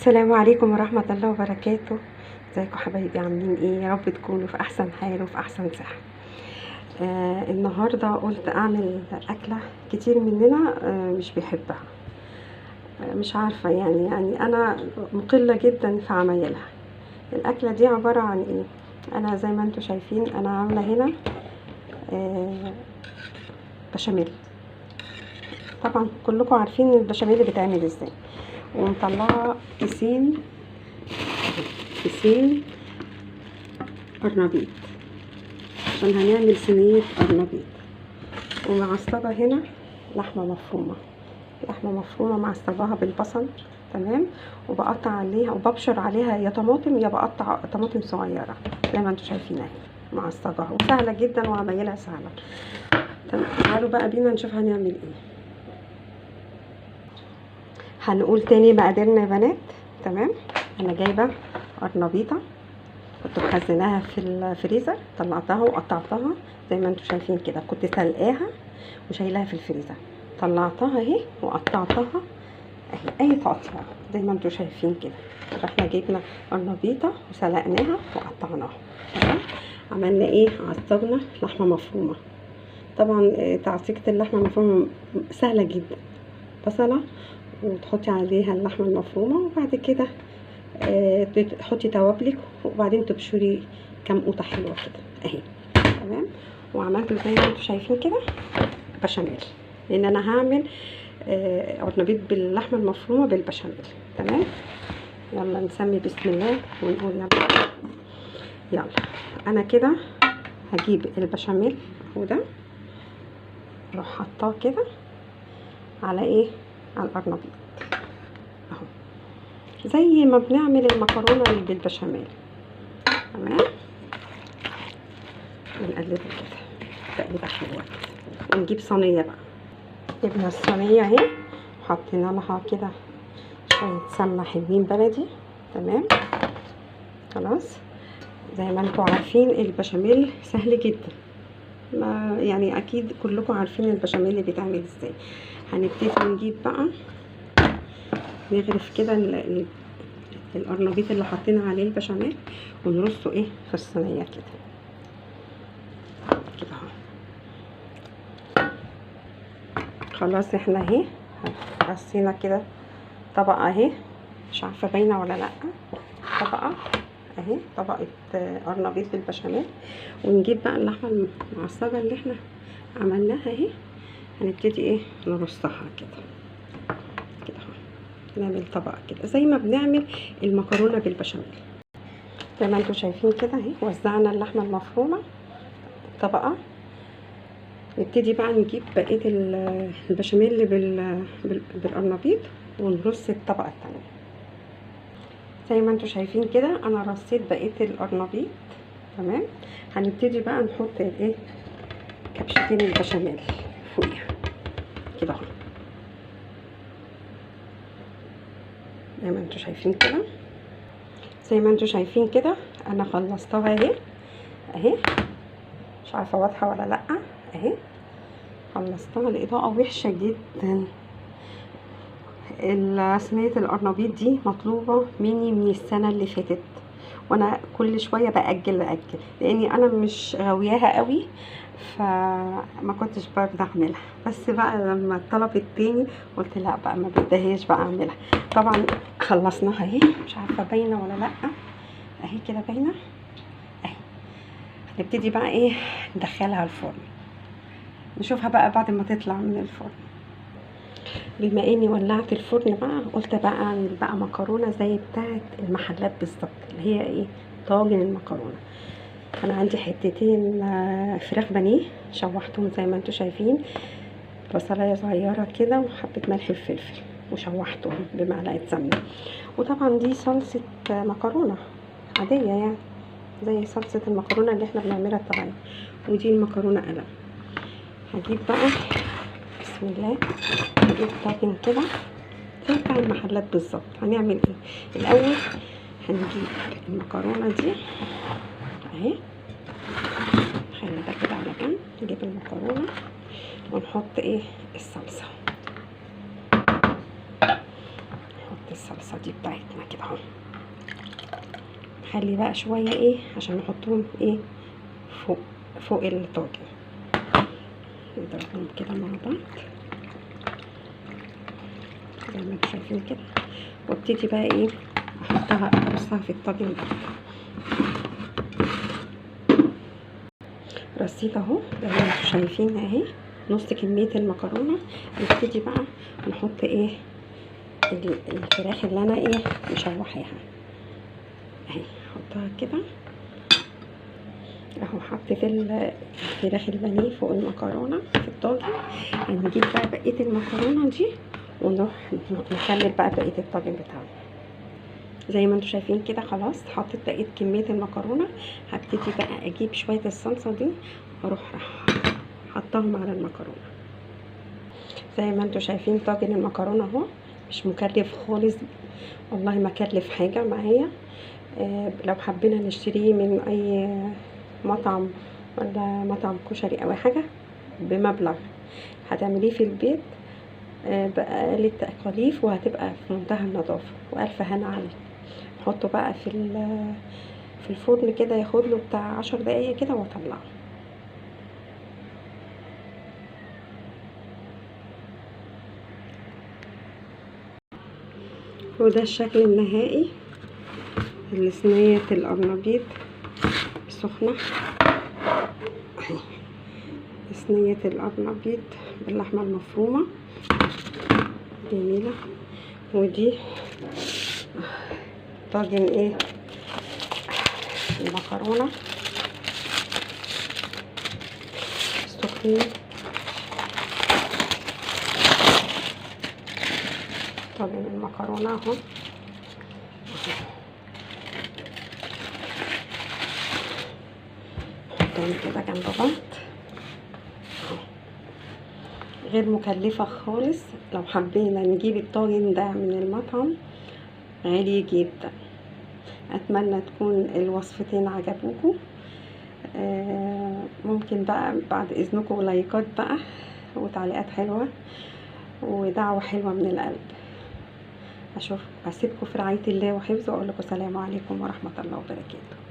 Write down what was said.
السلام عليكم ورحمة الله وبركاته. ازيكم حبايبي، عاملين ايه؟ يا رب تكونوا في احسن حال وفي احسن صحة. النهاردة قلت اعمل اكلة كتير مننا مش بيحبها. مش عارفة يعني انا مقلة جدا في عمايلها. الاكلة دي عبارة عن ايه؟ انا زي ما انتم شايفين انا عاملة هنا بشاميل. طبعا كلكم عارفين البشاميل بيتعمل ازاي، ومطلعة كيسين قرنبيط عشان هنعمل صينية قرنبيط، ومعصبة هنا لحمة مفرومة معصباها بالبصل. تمام. وبقطع عليها وببشر عليها يا طماطم يا بقطع طماطم صغيرة زي ما انتم شايفين اهي معصباها، وسهلة جدا وعمايلها سهلة. تمام. تعالوا بقى بينا نشوف هنعمل ايه. هنقول تاني مقاديرنا يا بنات. تمام. انا جايبة قرنبيطة كنت مخزناها في الفريزر، طلعتها وقطعتها زي ما انتم شايفين كده. كنت سلقاها وشايلاها في الفريزر، طلعتها اهي وقطعتها اهي اي تقطيع زي ما انتم شايفين كده. احنا جبنا قرنبيطه وسلقناها وقطعناها. تمام. عملنا ايه؟ عصجنا لحمه مفرومه. طبعا تعصيجة اللحمه المفرومه سهله جدا. بصله وتحطي عليها اللحمه المفرومه، وبعد كده تحطي توابلك، وبعدين تبشري كام قوطه حلوه كده اهي. تمام. وعملت زي ما انتم شايفين كده بشاميل، لان انا هعمل قرنبيط باللحمه المفرومه بالبشاميل. تمام. يلا نسمي بسم الله ونقول يلا. انا كده هجيب البشاميل اهو ده، اروح حطاه كده على ايه؟ على القرنبيط اهو، زي ما بنعمل المكرونه بالبشاميل. تمام. ونقلبه كده تقليبه حلوه، ونجيب صينيه بقى. جبنا الصينيه اهي وحطينا لها كده شويه سمنه حلوين بلدي. تمام. خلاص. زي ما انتم عارفين البشاميل سهل جدا، ما يعني اكيد كلكم عارفين البشاميل اللي بيتعمل ازاي. هنبتدي نجيب بقى نغرف كده القرنبيط اللي حطينا عليه البشاميل، ونرصه ايه في الصينيه كده كده اهو. خلاص احنا اهي رصينا كده طبقه اهي، مش عارفه باينه ولا لا. طبقه اهي، طبقه قرنبيط بالبشاميل. ونجيب بقى اللحمه المعصجه اللي احنا عملناها اهي، هنبتدي ايه نرصها كده كده اهو. نعمل طبقه كده زي ما بنعمل المكرونه بالبشاميل زي ما انتم شايفين كده اهي. وزعنا اللحمه المفرومه طبقه. نبتدي بقى نجيب بقيه البشاميل بالقرنبيط ونرص الطبقه الثانيه زي ما انتم شايفين كده. انا رصيت بقيه القرنبيط. تمام. هنبتدي بقى نحط الايه كبشتين البشاميل فوقيها كده اهو زي ما انتم شايفين كده. زي ما انتم شايفين كده انا خلصتها اهي مش عارفه واضحه ولا لا اهي. خلصتها. الاضاءه وحشه جدا. صينيه القرنبيط دي مطلوبه مني من السنه اللي فاتت، وانا كل شويه باجل لاني انا مش غاوياها قوي، فما كنتش برضه اعملها. بس بقى لما طلبت تاني قلت لا بقى ما بدهاش بقى اعملها. طبعا خلصناها اهي، مش عارفه باينه ولا لا اهي كده باينه اهي. هنبتدي بقى ايه ندخلها الفرن، نشوفها بقى بعد ما تطلع من الفرن. بما اني ولعت الفرن بقى قلت بقى اعمل بقى مكرونه زي بتاعه المحلات بالظبط، اللي هي ايه طاجن المكرونه. انا عندي حتتين فراخ بانيه شوحتهم زي ما انتم شايفين، بصلايه صغيره كده وحبه ملح وفلفل، وشوحتهم بمعلقه سمنه. وطبعا دي صلصه مكرونه عاديه يعني زي صلصه المكرونه اللي احنا بنعملها الطبيعيه. ودي المكرونه قلم. هجيب بقى بسم الله، هجيب طاجن كده زي بتاع المحلات بالظبط. هنعمل ايه الاول؟ هنجيب المكرونه دي اهي، خلي ده كده على جنب. نجيب المكرونه ونحط ايه الصلصه، نحط الصلصه دي بتاعتنا كده اهو. خلي بقى شويه ايه عشان نحطهم ايه فوق الطاجن، نضربهم كده مع بعض زي ما انتم شايفين كده، وابتدي بقى ايه ارصها في الطاجن ده. رصيت اهو زي ما انتم شايفين اهي نص كميه المكرونه. نبتدي بقى نحط ايه الفراخ اللي انا ايه مشوحاها اهي، احطها كده اهو. حطيت الفراخ البانيه فوق المكرونه في الطاجن. هنجيب بقى بقيه المكرونه دي ونروح نكمل بقى بقيه الطاجن بتاعنا. زي ما انتم شايفين كده خلاص حطيت بقيه كميه المكرونه. هبتدي بقى اجيب شويه الصلصه دي واروح حطاهم على المكرونه. زي ما انتم شايفين طاجن المكرونه اهو مش مكلف خالص والله، ما كلف حاجه معايا. لو حبينا نشتريه من اي مطعم ولا مطعم كشري او حاجه بمبلغ هتعمليه في البيت بأقل التكاليف وهتبقى في منتهى النظافه والف هنا عليك. نحطه بقى في الفرن كده ياخد له بتاع 10 دقايق كده واطلعه. وده الشكل النهائي لصينية القرنبيط سخنة اهي. صينية القرنبيط باللحمة المفرومة جميلة. ودي طاجن ايه المكرونة سخنين. طاجن المكرونة اهو نحطهم كده جنب بعض. غير مكلفة خالص. لو حبينا نجيب الطاجن ده من المطعم غالي جدا. اتمنى تكون الوصفتين عجبوكم. ممكن بقى بعد اذنكم لايكات بقى وتعليقات حلوة ودعوة حلوة من القلب. اسيبكم في رعاية الله وحفظه واقول لكم السلام عليكم ورحمة الله وبركاته.